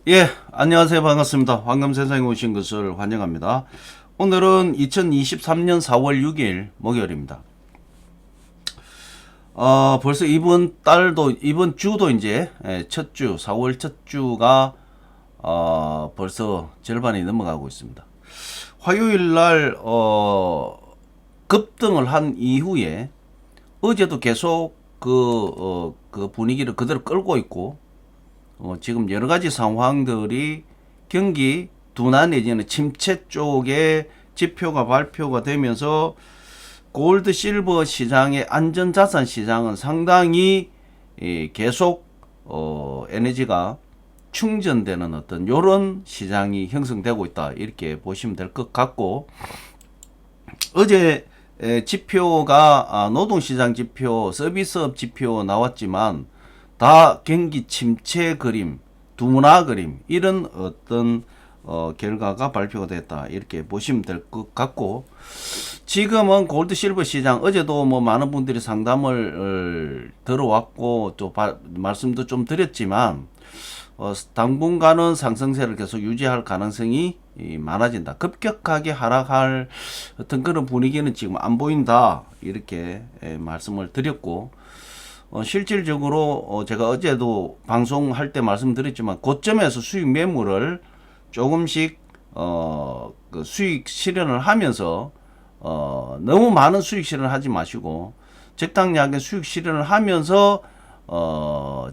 예, 안녕하세요. 반갑습니다. 황금세상에 오신 것을 환영합니다. 오늘은 2023년 4월 6일 목요일입니다. 벌써 이번 주도 이제 첫 주, 4월 첫 주가 벌써 절반이 넘어가고 있습니다. 화요일 날 급등을 한 이후에 어제도 계속 그 분위기를 그대로 끌고 있고 지금 여러 가지 상황들이 경기 둔화 내지는 침체 쪽에 지표가 발표가 되면서 골드 실버 시장의 안전자산 시장은 상당히 계속 에너지가 충전되는 어떤 요런 시장이 형성되고 있다 이렇게 보시면 될 것 같고, 어제 지표가 노동시장 지표, 서비스업 지표 나왔지만 다 경기 침체 그림, 둔화 그림 이런 어떤 결과가 발표가 됐다 이렇게 보시면 될 것 같고, 지금은 골드 실버 시장 어제도 뭐 많은 분들이 상담을 들어왔고 또 말씀도 좀 드렸지만 당분간은 상승세를 계속 유지할 가능성이 많아진다. 급격하게 하락할 어떤 그런 분위기는 지금 안 보인다 이렇게 말씀을 드렸고, 실질적으로 제가 어제도 방송할 때 말씀드렸지만 고점에서 수익 매물을 조금씩 그 수익 실현을 하면서 너무 많은 수익 실현을 하지 마시고 적당량의 수익 실현을 하면서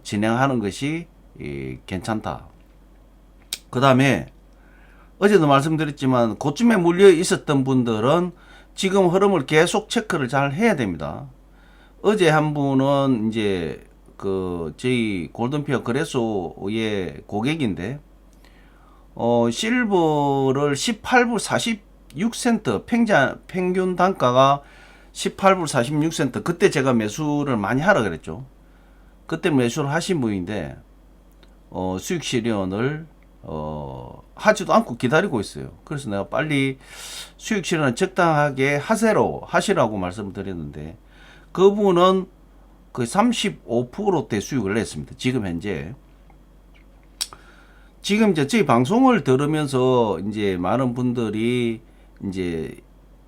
진행하는 것이 괜찮다. 그 다음에 어제도 말씀드렸지만 고점에 물려 있었던 분들은 지금 흐름을 계속 체크를 잘 해야 됩니다. 어제 한 분은 이제 저희 골든피어 거래소의 고객인데 실버를 18불 46센트 평균 단가가 18불 46센트, 그때 제가 매수를 많이 하라 그랬죠. 그때 매수를 하신 분인데 수익 실현을 하지도 않고 기다리고 있어요. 그래서 내가 빨리 수익 실현을 적당하게 하시라고 말씀을 드렸는데 그분은 거의 35%대 수익을 냈습니다. 지금 현재. 지금 이제 저희 방송을 들으면서 이제 많은 분들이 이제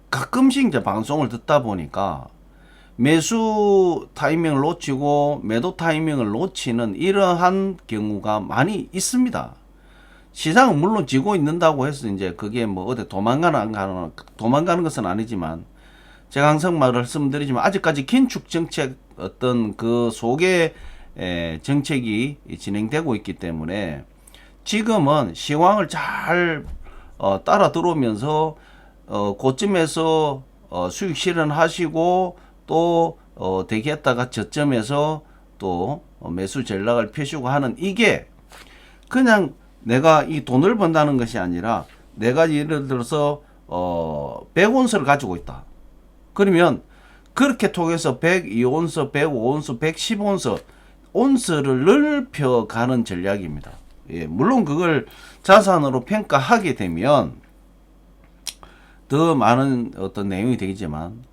가끔씩 이제 방송을 듣다 보니까 매수 타이밍을 놓치고 매도 타이밍을 놓치는 이러한 경우가 많이 있습니다. 시장은 물론 지고 있는다고 해서 이제 그게 뭐 어디 도망가는 것은 아니지만, 제가 항상 말씀드리지만 아직까지 긴축 정책 어떤 그 속에 정책이 진행되고 있기 때문에 지금은 시황을 잘 따라 들어오면서 고점에서 수익 실현하시고 또 대기했다가 저점에서 또 매수 전략을 펴시고 하는, 이게 그냥 내가 이 돈을 번다는 것이 아니라 내가 예를 들어서 100온스를 가지고 있다. 그러면 그렇게 통해서 102온스, 105온스, 110온스 온스를 넓혀가는 전략입니다. 예, 물론 그걸 자산으로 평가하게 되면 더 많은 어떤 내용이 되겠지만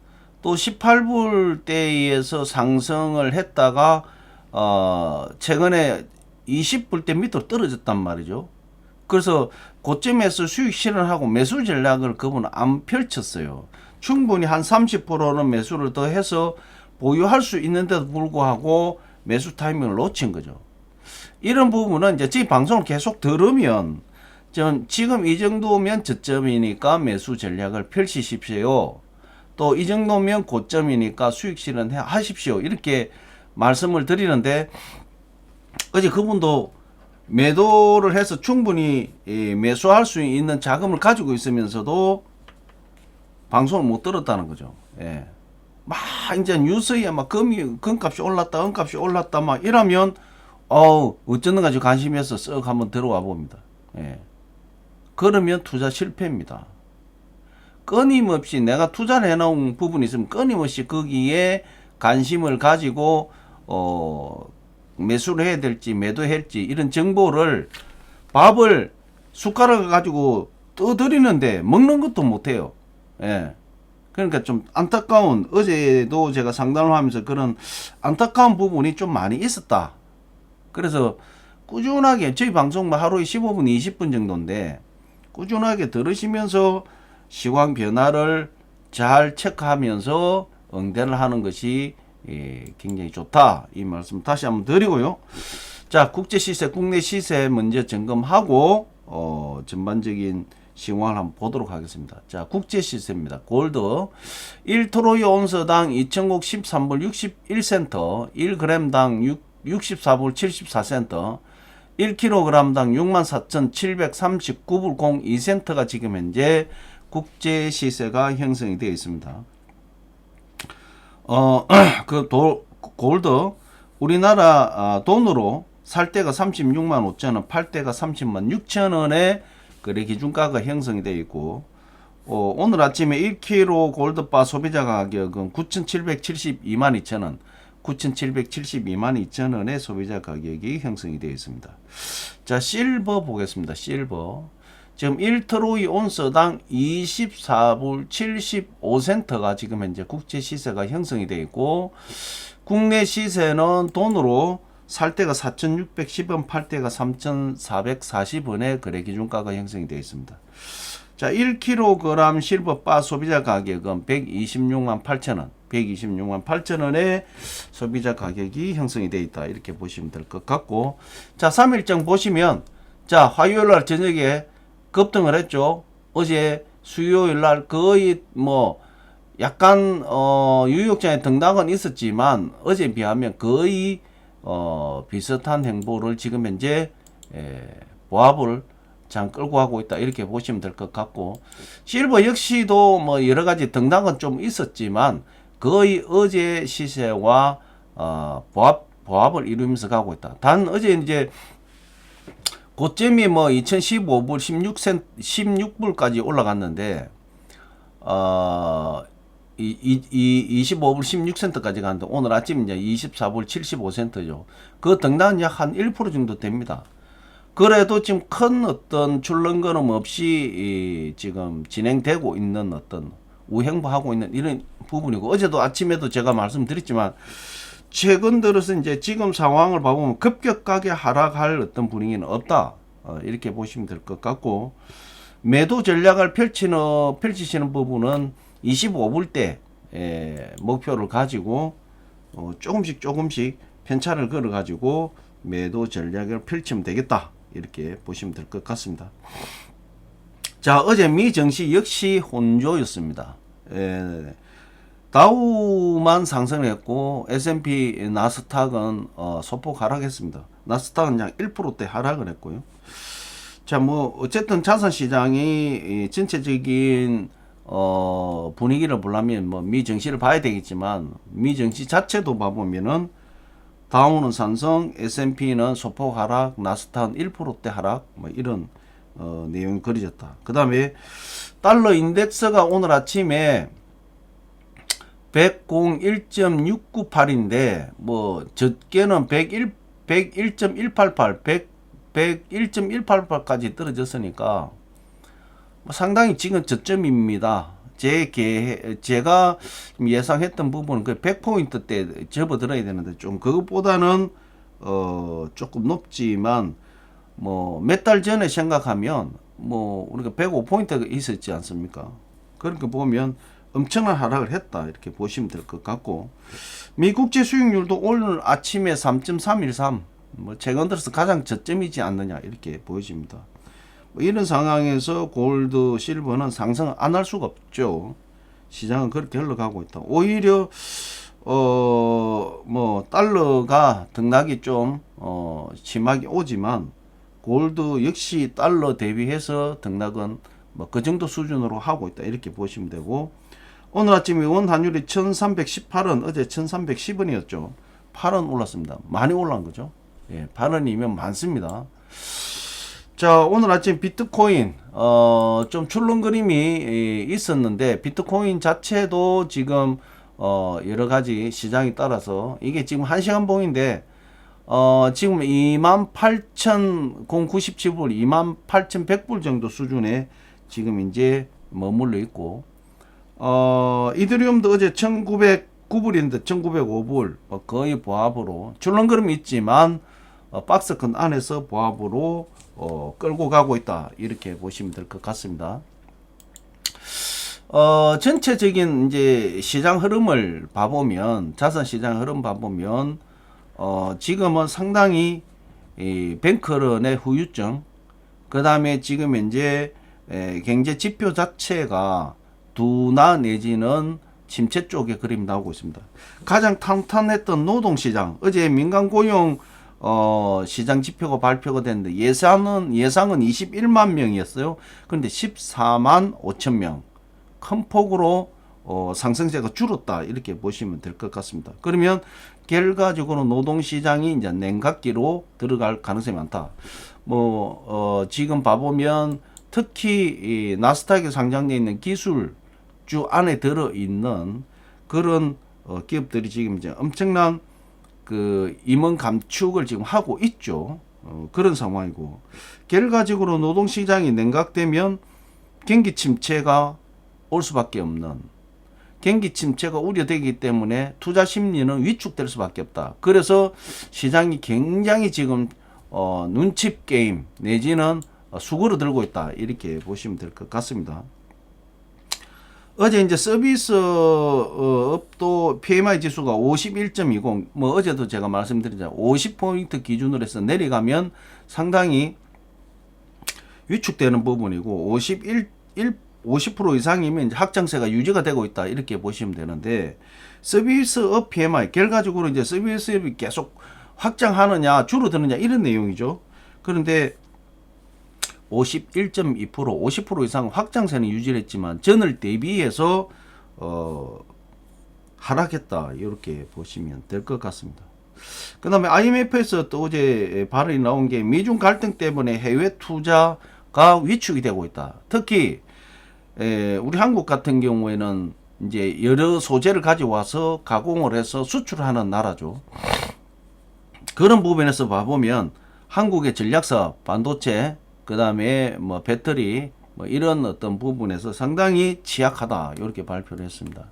또 18불대에서 상승을 했다가 최근에 20불대 밑으로 떨어졌단 말이죠. 그래서 고점에서 수익 실현하고 매수 전략을 그분은 안 펼쳤어요. 충분히 한 30%는 매수를 더 해서 보유할 수 있는데도 불구하고 매수 타이밍을 놓친 거죠. 이런 부분은 이제 저희 방송을 계속 들으면 지금 이 정도면 저점이니까 매수 전략을 펼치십시오. 또 이 정도면 고점이니까 수익 실현 하십시오. 이렇게 말씀을 드리는데 어제 그분도 매도를 해서 충분히 매수할 수 있는 자금을 가지고 있으면서도 방송을 못 들었다는 거죠. 예. 막 이제 뉴스에 막 금값이 올랐다, 은값이 올랐다 막 이러면 어쩌는 가지고 관심에서 쓱 한번 들어와 봅니다. 예. 그러면 투자 실패입니다. 끊임없이 내가 투자를 해놓은 부분이 있으면 끊임없이 거기에 관심을 가지고 매수를 해야 될지 매도해야 할지 이런 정보를, 밥을 숟가락을 가지고 떠드리는데 먹는 것도 못해요. 예. 그러니까 좀 안타까운, 어제도 제가 상담을 하면서 그런 안타까운 부분이 좀 많이 있었다. 그래서 꾸준하게 저희 방송 뭐 하루에 15분, 20분 정도인데 꾸준하게 들으시면서 시황 변화를 잘 체크하면서 응대를 하는 것이 굉장히 좋다. 이 말씀 다시 한번 드리고요. 자, 국제 시세, 국내 시세 먼저 점검하고 전반적인 시황을 한번 보도록 하겠습니다. 자, 국제 시세입니다. 골드 1트로이 온스당 2000국 13불 61센트, 1g당 64불 74센트, 1kg당 64,739불 02센트가 지금 현재 국제 시세가 형성이 되어 있습니다. 골드 우리나라 돈으로 살 때가 36만 5천원, 팔 때가 30만 6천원에 거래 기준가가 형성이 되어 있고, 오늘 아침에 1kg 골드바 소비자 가격은 9,772만 2천원, 9,772만 2천원의 소비자 가격이 형성이 되어 있습니다. 자, 실버 보겠습니다. 실버. 지금 1트로이 온스당 24불 75센트가 지금 현재 국제 시세가 형성이 되어 있고, 국내 시세는 돈으로 살 때가 4,610원, 팔 때가 3,440원의 거래 기준가가 형성이 되어 있습니다. 자, 1kg 실버바 소비자 가격은 126만 8천원, 126만 8천원의 소비자 가격이 형성이 되어 있다. 이렇게 보시면 될 것 같고, 자, 3일장 보시면, 자, 화요일날 저녁에 급등을 했죠. 어제 수요일날 거의 뭐 약간 유역장에 등락은 있었지만 어제에 비하면 거의 비슷한 행보를 지금 현재 보합을 장 끌고 가고 있다. 이렇게 보시면 될 것 같고, 실버 역시도 뭐 여러 가지 등락은 좀 있었지만 거의 어제 시세와 보합을 이루면서 가고 있다. 단 어제 이제 고점이 뭐 2015불 16불까지 올라갔는데 25불 16센트까지 갔는데 오늘 아침 이제 24불 75센트죠. 그 등락은 약 한 1% 정도 됩니다. 그래도 지금 큰 어떤 출렁거림 없이 지금 진행되고 있는 어떤 우행보하고 있는 이런 부분이고, 어제도 아침에도 제가 말씀드렸지만 최근 들어서 이제 지금 상황을 봐보면 급격하게 하락할 어떤 분위기는 없다. 이렇게 보시면 될 것 같고, 매도 전략을 펼치시는 부분은 25불대 목표를 가지고 조금씩 편차를 걸어 가지고 매도 전략을 펼치면 되겠다. 이렇게 보시면 될 것 같습니다. 자, 어제 미 증시 역시 혼조였습니다. 다우만 상승했고 S&P 나스닥은 소폭 하락했습니다. 나스닥은 약 1%대 하락을 했고요. 자, 뭐 어쨌든 자산 시장이 전체적인 분위기를 보려면 뭐 미 증시를 봐야 되겠지만, 미 증시 자체도 봐보면은 다우는 상승, S&P는 소폭 하락, 나스닥은 1%대 하락, 뭐 이런 내용이 그려졌다. 그 다음에 달러 인덱스가 오늘 아침에 101.698인데 뭐 적게는 101.188, 101.188까지 떨어졌으니까 뭐 상당히 지금 저점입니다. 제가 예상했던 부분은 그 100포인트 때 접어들어야 되는데 좀 그것보다는 조금 높지만, 뭐 몇 달 전에 생각하면 뭐 우리가 105포인트가 있었지 않습니까? 그렇게 보면 엄청난 하락을 했다. 이렇게 보시면 될 것 같고, 미 국제 수익률도 오늘 아침에 3.313, 뭐 최근 들어서 가장 저점이지 않느냐 이렇게 보여집니다. 뭐 이런 상황에서 골드, 실버는 상승을 안 할 수가 없죠. 시장은 그렇게 흘러가고 있다. 오히려 뭐 달러가 등락이 좀 심하게 오지만 골드 역시 달러 대비해서 등락은 뭐 그 정도 수준으로 하고 있다. 이렇게 보시면 되고, 오늘 아침에 원 환율이 1318원, 어제 1310원이었죠. 8원 올랐습니다. 많이 올라간 거죠. 예, 8원이면 많습니다. 자, 오늘 아침 비트코인 좀 출렁거림이 있었는데, 비트코인 자체도 지금 여러 가지 시장에 따라서 이게 지금 1시간 봉인데 지금 28,097불, 28,100불 정도 수준에 지금 이제 머물러 있고, 이더리움도 어제 1,909불인데 1,905불 거의 보합으로 출렁거림이 있지만 박스권 안에서 보합으로 끌고 가고 있다. 이렇게 보시면 될 것 같습니다. 전체적인 이제 시장 흐름을 봐보면, 자산 시장 흐름 봐보면, 지금은 상당히 이 뱅크런의 후유증, 그 다음에 지금 현재 경제 지표 자체가 둔화 내지는 침체 쪽의 그림이 나오고 있습니다. 가장 탄탄했던 노동시장, 어제 민간 고용 시장 지표가 발표가 됐는데 예상은 21만 명이었어요. 그런데 14만 5천 명. 큰 폭으로 상승세가 줄었다. 이렇게 보시면 될 것 같습니다. 그러면 결과적으로 노동시장이 이제 냉각기로 들어갈 가능성이 많다. 지금 봐보면 특히 이 나스닥에 상장되어 있는 기술주 안에 들어있는 그런 기업들이 지금 이제 엄청난 그 임원 감축을 지금 하고 있죠. 그런 상황이고, 결과적으로 노동시장이 냉각되면 경기 침체가 올 수밖에 없는, 경기 침체가 우려되기 때문에 투자 심리는 위축될 수밖에 없다. 그래서 시장이 굉장히 지금 눈치 게임 내지는 수그러 들고 있다. 이렇게 보시면 될 것 같습니다. 어제 이제 서비스 업도 PMI 지수가 51.20, 어제도 제가 말씀드렸잖아요. 50포인트 기준으로 해서 내려가면 상당히 위축되는 부분이고, 50% 이상이면 이제 확장세가 유지가 되고 있다. 이렇게 보시면 되는데, 서비스업 PMI, 결과적으로 이제 서비스업이 계속 확장하느냐, 줄어드느냐, 이런 내용이죠. 그런데 51.2%, 50% 이상 확장세는 유지를 했지만 전월 대비해서 하락했다. 이렇게 보시면 될 것 같습니다. 그 다음에 IMF에서 또 어제 발언이 나온 게 미중 갈등 때문에 해외 투자가 위축이 되고 있다. 특히 우리 한국 같은 경우에는 이제 여러 소재를 가져와서 가공을 해서 수출하는 나라죠. 그런 부분에서 봐보면 한국의 전략사업, 반도체, 그 다음에 배터리, 이런 어떤 부분에서 상당히 취약하다. 이렇게 발표를 했습니다.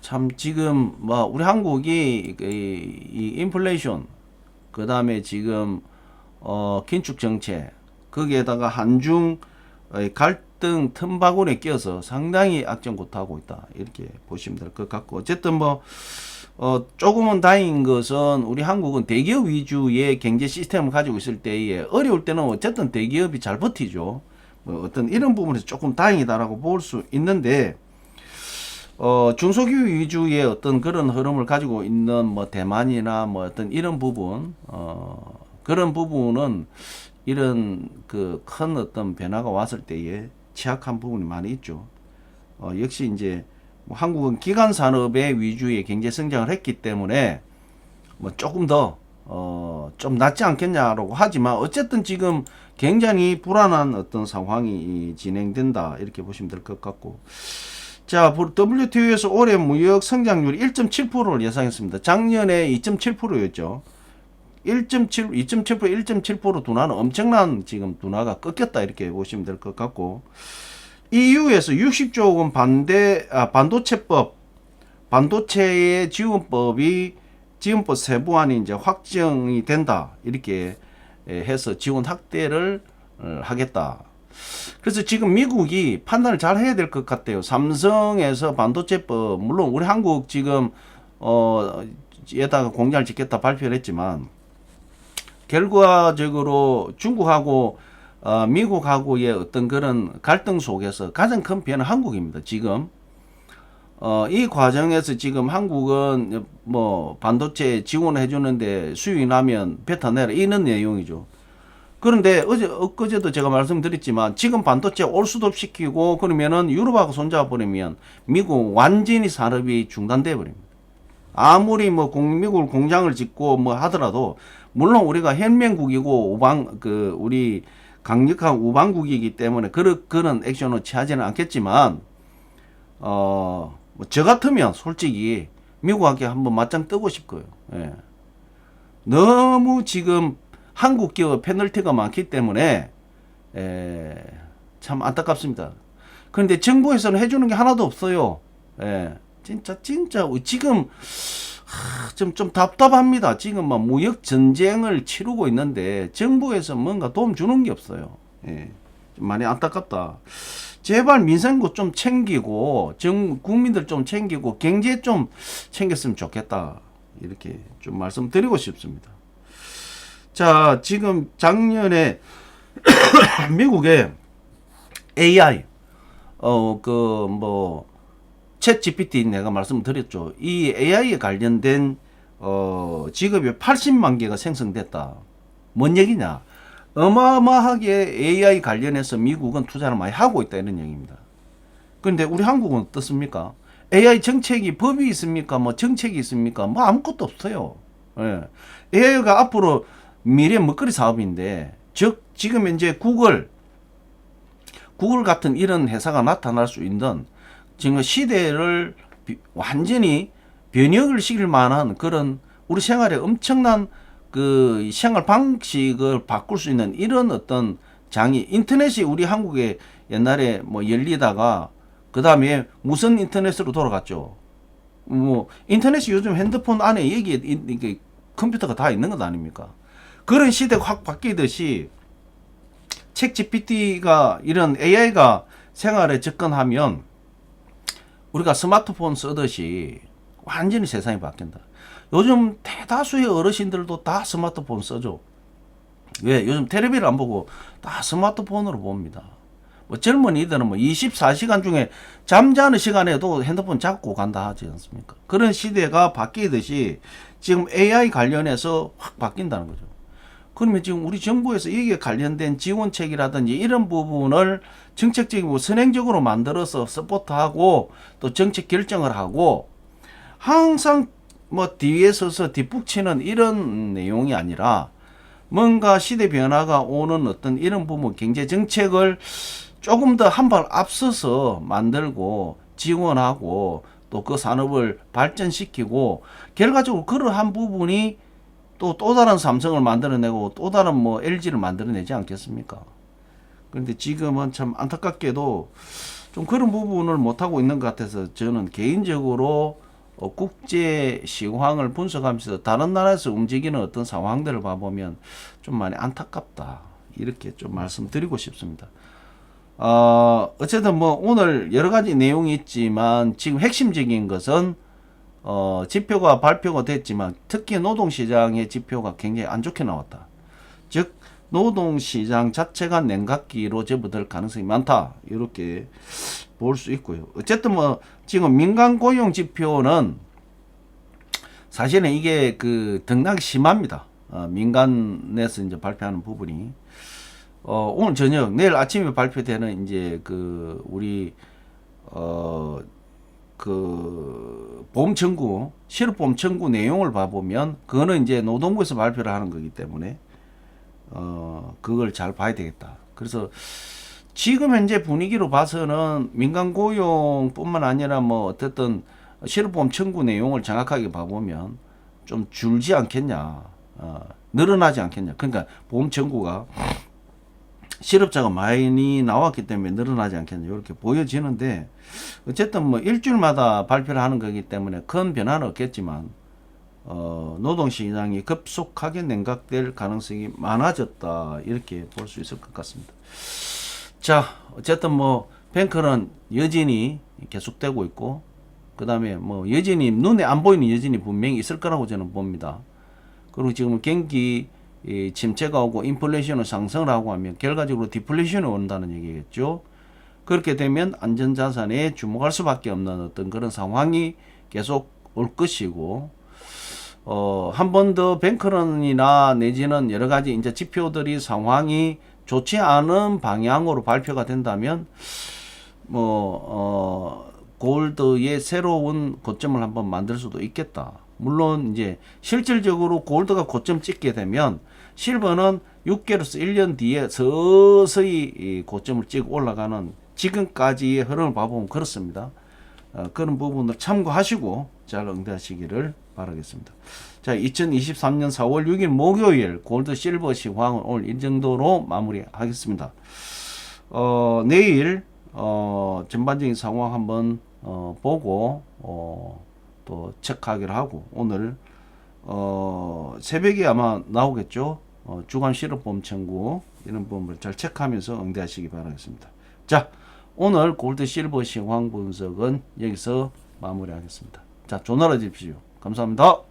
참, 지금, 우리 한국이, 이 인플레이션, 그 다음에 지금, 긴축 정책, 거기에다가 한중 갈등 틈바구니에 끼어서 상당히 악전고투하고 있다. 이렇게 보시면 될 것 같고, 어쨌든 조금은 다행인 것은 우리 한국은 대기업 위주의 경제 시스템을 가지고 있을 때에 어려울 때는 어쨌든 대기업이 잘 버티죠. 어떤 이런 부분에서 조금 다행이다라고 볼 수 있는데, 중소기업 위주의 어떤 그런 흐름을 가지고 있는 대만이나 어떤 이런 부분, 그런 부분은 이런 그 큰 어떤 변화가 왔을 때에 취약한 부분이 많이 있죠. 역시 이제 한국은 기간 산업의 위주의 경제 성장을 했기 때문에 조금 더 좀 낫지 않겠냐라고 하지만, 어쨌든 지금 굉장히 불안한 어떤 상황이 진행된다. 이렇게 보시면 될 것 같고, 자, WTO에서 올해 무역 성장률이 1.7%를 예상했습니다. 작년에 2.7%였죠. 2.7%, 1.7% 둔화는 엄청난 지금 둔화가 꺾였다. 이렇게 보시면 될 것 같고, EU에서 60조 원 반도체법, 반도체의 지원법 세부안이 이제 확정이 된다. 이렇게 해서 지원 확대를 하겠다. 그래서 지금 미국이 판단을 잘 해야 될 것 같아요. 삼성에서 반도체법, 물론 우리 한국 지금 에다가 공장을 짓겠다 발표를 했지만, 결과적으로 중국하고 미국하고의 어떤 그런 갈등 속에서 가장 큰 피해는 한국입니다. 지금 이 과정에서 지금 한국은 반도체 지원해 주는데 수익이 나면 뱉어내라, 이런 내용이죠. 그런데 엊그제도 제가 말씀드렸지만, 지금 반도체 올수도 시키고 그러면은 유럽하고 손잡아버리면 미국 완전히 산업이 중단돼 버립니다. 아무리 미국 공장을 짓고 하더라도, 물론 우리가 혁명국이고 우리 강력한 우방국이기 때문에 그런 액션을 취하지는 않겠지만, 저 같으면 솔직히 미국하고 한번 맞짱 뜨고 싶고요. 예. 너무 지금 한국 기업 페널티가 많기 때문에 참 안타깝습니다. 그런데 정부에서는 해주는 게 하나도 없어요. 예. 진짜 지금 좀 답답합니다. 지금 막 무역 전쟁을 치르고 있는데 정부에서 뭔가 도움 주는 게 없어요. 예. 좀 많이 안타깝다. 제발 민생도 좀 챙기고 국민들 좀 챙기고 경제 좀 챙겼으면 좋겠다. 이렇게 좀 말씀드리고 싶습니다. 자, 지금 작년에 미국에 AI 챗 GPT 내가 말씀드렸죠. 이 AI에 관련된 직업이 80만 개가 생성됐다. 뭔 얘기냐? 어마어마하게 AI 관련해서 미국은 투자를 많이 하고 있다 이런 얘기입니다. 그런데 우리 한국은 어떻습니까? AI 정책이 법이 있습니까? 뭐 정책이 있습니까? 뭐 아무것도 없어요. 예. AI가 앞으로 미래 먹거리 사업인데, 즉 지금 현재 구글 같은 이런 회사가 나타날 수 있는 지금 시대를 완전히 변혁을 시킬 만한 그런 우리 생활에 엄청난 그 생활 방식을 바꿀 수 있는 이런 어떤 장이 인터넷이 우리 한국에 옛날에 뭐 열리다가 그 다음에 무선 인터넷으로 돌아갔죠. 뭐 인터넷이 요즘 핸드폰 안에 여기에 이게 컴퓨터가 다 있는 것 아닙니까? 그런 시대가 확 바뀌듯이 챗 GPT가 이런 AI가 생활에 접근하면 우리가 스마트폰 쓰듯이 완전히 세상이 바뀐다. 요즘 대다수의 어르신들도 다 스마트폰 쓰죠. 왜? 요즘 텔레비를 안 보고 다 스마트폰으로 봅니다. 뭐 젊은이들은 뭐 24시간 중에 잠자는 시간에도 핸드폰 잡고 간다 하지 않습니까? 그런 시대가 바뀌듯이 지금 AI 관련해서 확 바뀐다는 거죠. 그러면 지금 우리 정부에서 이게 관련된 지원책이라든지 이런 부분을 정책적이고 선행적으로 만들어서 서포트하고 또 정책 결정을 하고 항상 뭐 뒤에 서서 뒷북치는 이런 내용이 아니라 뭔가 시대 변화가 오는 어떤 이런 부분 경제 정책을 조금 더 한 발 앞서서 만들고 지원하고 또 그 산업을 발전시키고 결과적으로 그러한 부분이 또 다른 삼성을 만들어내고 또 다른 뭐 LG를 만들어내지 않겠습니까? 그런데 지금은 참 안타깝게도 좀 그런 부분을 못하고 있는 것 같아서 저는 개인적으로 국제 시황을 분석하면서 다른 나라에서 움직이는 어떤 상황들을 봐보면 좀 많이 안타깝다. 이렇게 좀 말씀드리고 싶습니다. 어쨌든 뭐 오늘 여러 가지 내용이 있지만 지금 핵심적인 것은 지표가 발표가 됐지만 특히 노동시장의 지표가 굉장히 안 좋게 나왔다. 즉 노동시장 자체가 냉각기로 접어들 가능성이 많다. 이렇게 볼 수 있고요. 어쨌든 뭐 지금 민간 고용 지표는 사실은 이게 그 등락이 심합니다. 민간에서 이제 발표하는 부분이 오늘 저녁 내일 아침에 발표되는 이제 그 우리 그 보험 청구 실업보험 청구 내용을 봐보면 그거는 이제 노동부에서 발표를 하는 거기 때문에 그걸 잘 봐야 되겠다. 그래서 지금 현재 분위기로 봐서는 민간 고용뿐만 아니라 뭐 어쨌든 실업보험 청구 내용을 정확하게 봐보면 좀 줄지 않겠냐, 늘어나지 않겠냐. 그러니까 보험 청구가 실업자가 많이 나왔기 때문에 늘어나지 않겠냐 이렇게 보여지는데 어쨌든 뭐 일주일마다 발표를 하는 거기 때문에 큰 변화는 없겠지만 노동시장이 급속하게 냉각될 가능성이 많아졌다 이렇게 볼 수 있을 것 같습니다. 자, 어쨌든 뭐 뱅크는 여전히 계속되고 있고 그 다음에 뭐 여전히 눈에 안 보이는 여전히 분명히 있을 거라고 저는 봅니다. 그리고 지금 경기 침체가 오고 인플레이션을 상승을 하고 하면 결과적으로 디플레이션이 온다는 얘기겠죠. 그렇게 되면 안전자산에 주목할 수밖에 없는 어떤 그런 상황이 계속 올 것이고 한 번 더 뱅크런이나 내지는 여러 가지 이제 지표들이 상황이 좋지 않은 방향으로 발표가 된다면 골드의 새로운 고점을 한번 만들 수도 있겠다. 물론 이제 실질적으로 골드가 고점 찍게 되면 실버는 6개월에서 1년 뒤에 서서히 고점을 찍고 올라가는 지금까지의 흐름을 봐보면 그렇습니다. 그런 부분을 참고하시고 잘 응대하시기를 바라겠습니다. 자, 2023년 4월 6일 목요일 골드 실버 시황은 오늘 이 정도로 마무리하겠습니다. 전반적인 상황 한번 보고 또 체크하기로 하고 오늘 새벽에 아마 나오겠죠. 주간 실업보험 청구 이런 부분을 잘 체크하면서 응대하시기 바라겠습니다. 자, 오늘 골드 실버 시황 분석은 여기서 마무리하겠습니다. 자, 좋은 하루 되십시오. 감사합니다.